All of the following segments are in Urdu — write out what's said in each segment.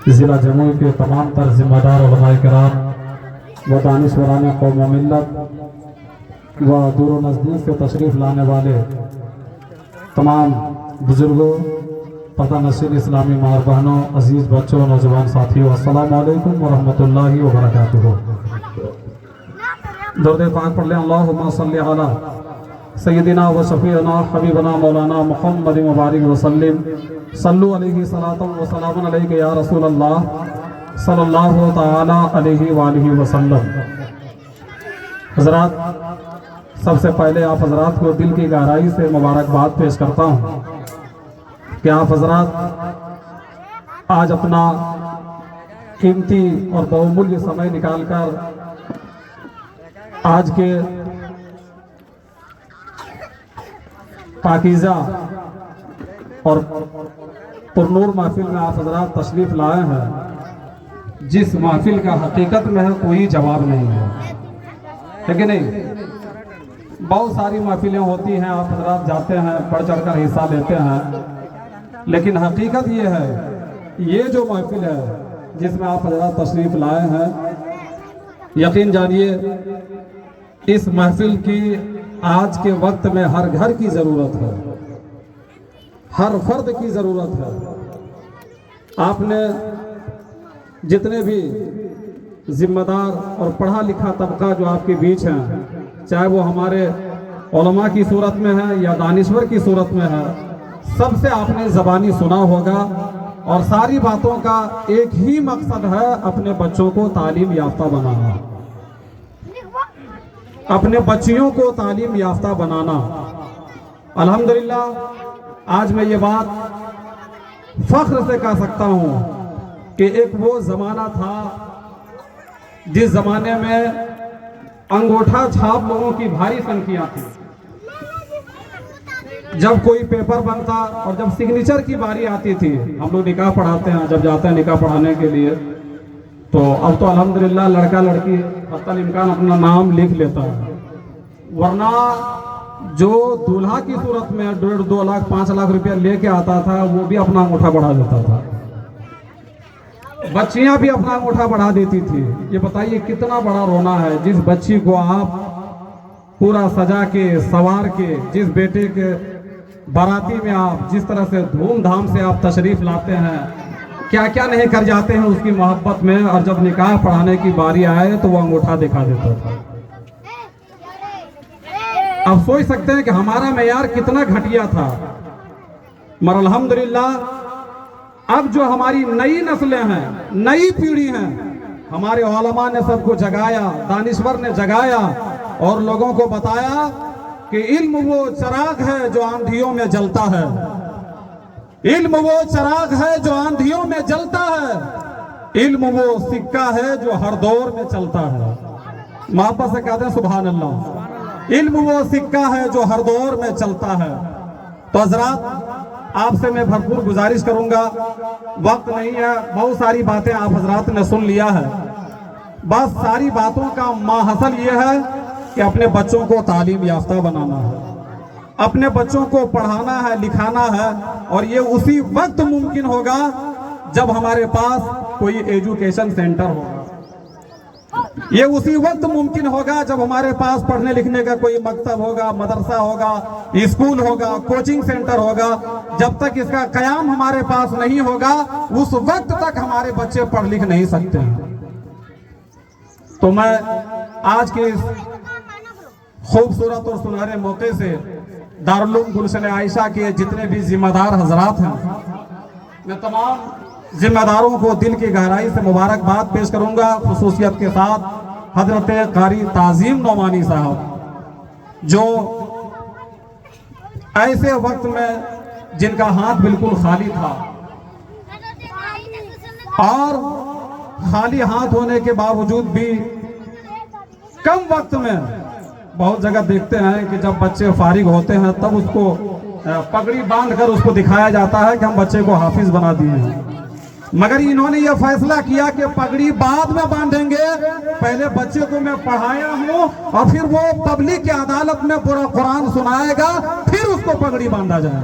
ضلع جموئی کے تمام تر ذمہ دار علماء کرام و دانشوران قوم و ملت و دور و نزدیک سے تشریف لانے والے تمام بزرگوں، پردہ نشین اسلامی ماں بہنوں، عزیز بچوں، نوجوان ساتھیوں، السلام علیکم ورحمۃ اللہ وبرکاتہ۔ درود پاک پڑھ لیں۔ اللہم صلی علی سیدنا و شفیعنا حبیبنا مولانا محمد مبارک وسلم، صلو علیہ صلاۃ و سلام علیک یا رسول اللہ صلی اللہ تعالی علیہ وآلہ وسلم۔ حضرات، سب سے پہلے آپ حضرات کو دل کی گہرائی سے مبارکباد پیش کرتا ہوں کہ آپ حضرات آج اپنا قیمتی اور بہمولیہ سمے نکال کر آج کے پاکیزہ اور پرنور محفل میں آپ حضرات تشریف لائے ہیں، جس محفل کا حقیقت میں کوئی جواب نہیں ہے کہ نہیں؟ بہت ساری محفلیں ہوتی ہیں، آپ حضرات جاتے ہیں، بڑھ چڑھ کر حصہ لیتے ہیں، لیکن حقیقت یہ ہے، یہ جو محفل ہے جس میں آپ حضرات تشریف لائے ہیں، یقین جانیے اس محفل کی آج کے وقت میں ہر گھر کی ضرورت ہے، ہر فرد کی ضرورت ہے۔ آپ نے جتنے بھی ذمہ دار اور پڑھا لکھا طبقہ جو آپ کے بیچ ہیں، چاہے وہ ہمارے علماء کی صورت میں ہے یا دانشور کی صورت میں ہے، سب سے آپ نے زبانی سنا ہوگا، اور ساری باتوں کا ایک ہی مقصد ہے، اپنے بچوں کو تعلیم یافتہ بنانا، اپنے بچیوں کو تعلیم یافتہ بنانا۔ الحمدللہ آج میں یہ بات فخر سے کہہ سکتا ہوں کہ ایک وہ زمانہ تھا جس زمانے میں انگوٹھا چھاپ لوگوں کی بھاری سنکھیاں تھی۔ جب کوئی پیپر بنتا اور جب سگنیچر کی باری آتی تھی، ہم لوگ نکاح پڑھاتے ہیں، جب جاتے ہیں نکاح پڑھانے کے لیے، تو اب تو الحمدللہ لڑکا لڑکی حتی الامکان اپنا نام لکھ لیتا ہے، ورنہ جو دولہا کی صورت میں 1.5 2 لاکھ 5 لاکھ روپیہ لے کے آتا تھا، وہ بھی اپنا انگوٹھا بڑھا دیتا تھا، بچیاں بھی اپنا انگوٹھا بڑھا دیتی تھی۔ یہ بتائیے کتنا بڑا رونا ہے، جس بچی کو آپ پورا سجا کے سوار کے، جس بیٹے کے باراتی میں آپ جس طرح سے دھوم دھام سے آپ تشریف لاتے ہیں، کیا کیا نہیں کر جاتے ہیں اس کی محبت میں، اور جب نکاح پڑھانے کی باری آئے تو وہ انگوٹھا دکھا دیتا تھا۔ اب سوچ سکتے ہیں کہ ہمارا معیار کتنا گھٹیا تھا، مگر الحمدللہ اب جو ہماری نئی نسلیں ہیں، نئی پیڑھی ہیں، ہمارے علماء نے سب کو جگایا، دانشور نے جگایا اور لوگوں کو بتایا کہ علم وہ چراغ ہے جو آندھیوں میں جلتا ہے، علم وہ چراغ ہے جو آندھیوں میں جلتا ہے، علم وہ سکہ ہے جو ہر دور میں چلتا ہے۔ محبت سے کہتے ہیں سبحان اللہ۔ علم وہ سکہ ہے جو ہر دور میں چلتا ہے۔ تو حضرات آپ سے میں بھرپور گزارش کروں گا، وقت نہیں ہے، بہت ساری باتیں آپ حضرات نے سن لیا ہے، بس ساری باتوں کا ماحصل یہ ہے کہ اپنے بچوں کو تعلیم یافتہ بنانا ہے، اپنے بچوں کو پڑھانا ہے، لکھانا ہے، اور یہ اسی وقت ممکن ہوگا جب ہمارے پاس کوئی ایجوکیشن سینٹر ہوگا، یہ اسی وقت ممکن ہوگا جب ہمارے پاس پڑھنے لکھنے کا کوئی مکتب ہوگا، مدرسہ ہوگا، اسکول ہوگا، کوچنگ سینٹر ہوگا۔ جب تک اس کا قیام ہمارے پاس نہیں ہوگا، اس وقت تک ہمارے بچے پڑھ لکھ نہیں سکتے ہیں۔ تو میں آج کے اس خوبصورت اور سنہرے موقع سے دارالعلوم گلشن عائشہ کے جتنے بھی ذمہ دار حضرات ہیں، میں تمام ذمہ داروں کو دل کی گہرائی سے مبارکباد پیش کروں گا، خصوصیت کے ساتھ حضرت قاری تعظیم نعمانی صاحب، جو ایسے وقت میں جن کا ہاتھ بالکل خالی تھا، اور خالی ہاتھ ہونے کے باوجود بھی کم وقت میں، بہت جگہ دیکھتے ہیں کہ جب بچے فارغ ہوتے ہیں تب اس کو پگڑی باندھ کر اس کو دکھایا جاتا ہے کہ ہم بچے کو حافظ بنا دیے ہیں، مگر انہوں نے یہ فیصلہ کیا کہ پگڑی بعد میں باندھیں گے، پہلے بچے کو میں پڑھایا ہوں اور پھر وہ تبلیغ کی عدالت میں پورا قرآن سنائے گا، پھر اس کو پگڑی باندھا جائے،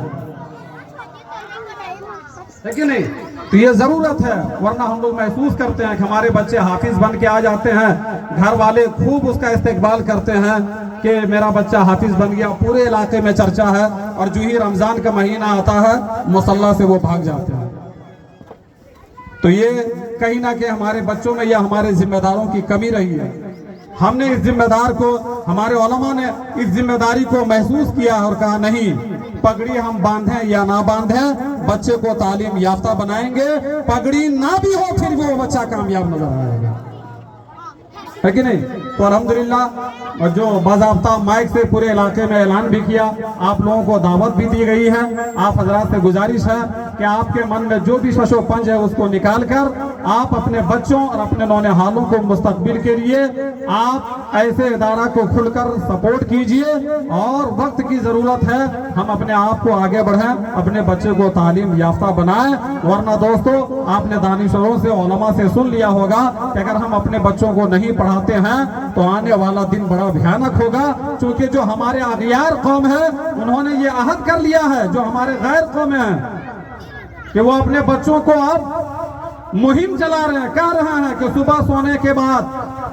ہے کہ نہیں؟ تو یہ ضرورت ہے، ورنہ ہم لوگ محسوس کرتے ہیں کہ ہمارے بچے حافظ بن کے آ جاتے ہیں، گھر والے خوب اس کا استقبال کرتے ہیں کہ میرا بچہ حافظ بن گیا، پورے علاقے میں چرچا ہے، اور جو ہی رمضان کا مہینہ آتا ہے مصلی سے وہ بھاگ جاتے ہیں۔ تو یہ کہیں نہ کہ ہمارے بچوں میں یا ہمارے ذمہ داروں کی کمی رہی ہے۔ ہم نے اس ذمہ دار کو، ہمارے علماء نے اس ذمہ داری کو محسوس کیا اور کہا نہیں، پگڑی ہم باندھیں یا نہ باندھیں، بچے کو تعلیم یافتہ بنائیں گے، پگڑی نہ بھی ہو پھر بھی وہ بچہ کامیاب نظر آئے گا، ہے کہ نہیں؟ تو الحمدللہ جو باضابطہ مائک سے پورے علاقے میں اعلان بھی کیا، آپ لوگوں کو دعوت بھی دی گئی ہے، آپ حضرات سے گزارش ہے کہ آپ کے من میں جو بھی شش و پنج ہے اس کو نکال کر آپ اپنے بچوں اور اپنے نونہالوں کو مستقبل کے لیے آپ ایسے ادارہ کو کھل کر سپورٹ کیجئے، اور وقت کی ضرورت ہے ہم اپنے آپ کو آگے بڑھیں، اپنے بچے کو تعلیم یافتہ بنائیں، ورنہ دوستو آپ نے دانشوروں سے، علماء سے سن لیا ہوگا کہ اگر ہم اپنے بچوں کو نہیں پڑھاتے ہیں تو آنے والا دن بڑا بھیانک ہوگا، چونکہ جو ہمارے اغیار قوم ہے انہوں نے یہ عہد کر لیا ہے، جو ہمارے غیر قوم ہیں، کہ وہ اپنے بچوں کو اب مہم چلا رہے ہیں، کہہ رہے ہیں کہ صبح سونے کے بعد،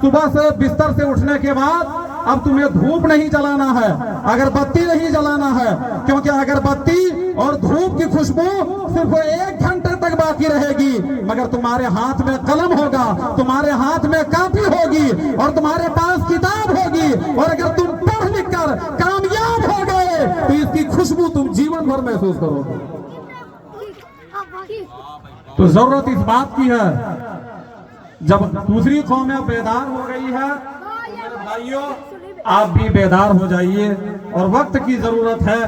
صبح سے بستر سے اٹھنے کے بعد اب تمہیں دھوپ نہیں جلانا ہے، اگر بتی نہیں جلانا ہے، کیونکہ اگر بتی اور دھوپ کی خوشبو صرف 1 گھنٹے تک باقی رہے گی، مگر تمہارے ہاتھ میں قلم ہوگا، تمہارے ہاتھ میں کاپی ہوگی، اور تمہارے پاس کتاب ہوگی، اور اگر تم پڑھ لکھ کر کامیاب ہو گئے تو اس کی خوشبو تم جیون بھر محسوس کرو گے۔ تو ضرورت اس بات کی ہے، جب دوسری قومیں بیدار ہو گئی ہے، میرے بھائیوں آپ بھی بیدار ہو جائیے، اور وقت کی ضرورت ہے،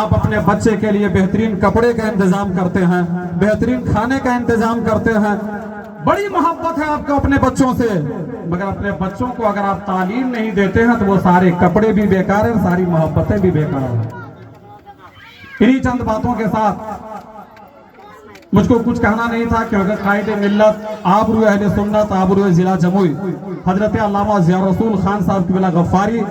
آپ اپنے بچے کے لیے بہترین کپڑے کا انتظام کرتے ہیں، بہترین کھانے کا انتظام کرتے ہیں، بڑی محبت ہے آپ کو اپنے بچوں سے، مگر اپنے بچوں کو اگر آپ تعلیم نہیں دیتے ہیں تو وہ سارے کپڑے بھی بیکار ہیں، ساری محبتیں بھی بیکار ہیں۔ انہی چند باتوں کے ساتھ مجھ کو کچھ کہنا نہیں تھا، کیونکہ قائد ملت، آبرو اہل سنت، آبرو ضلع جموئی حضرت علامہ ضیاء الرسول خان صاحب قبلہ غفاری،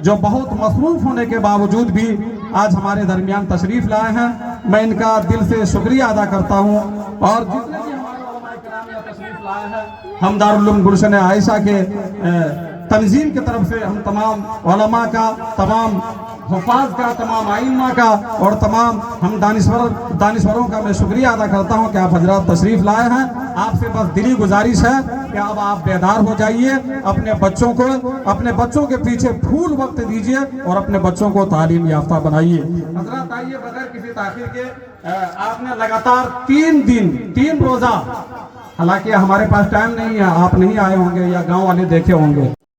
جو بہت مصروف ہونے کے باوجود بھی آج ہمارے درمیان تشریف لائے ہیں، میں ان کا دل سے شکریہ ادا کرتا ہوں، اور جتنے بھی ہمارے علماء کرام یہاں تشریف لائے ہیں، ہم دارالعلوم گلشن عائشہ کے تنظیم کی طرف سے ہم تمام علماء کا، تمام حفاظ کا، تمام ائمہ کا، اور تمام ہم دانشوروں کا میں شکریہ ادا کرتا ہوں کہ آپ حضرات تشریف لائے ہیں۔ آپ سے بس دلی گزارش ہے کہ اب آپ بیدار ہو جائیے، اپنے بچوں کے پیچھے پھول وقت دیجئے، اور اپنے بچوں کو تعلیم یافتہ بنائیے۔ حضرات آئیے بغیر کسی تاخیر کے، آپ نے لگاتار 3 روزہ، حالانکہ ہمارے پاس ٹائم نہیں ہے، آپ نہیں آئے ہوں گے یا گاؤں والے دیکھے ہوں گے،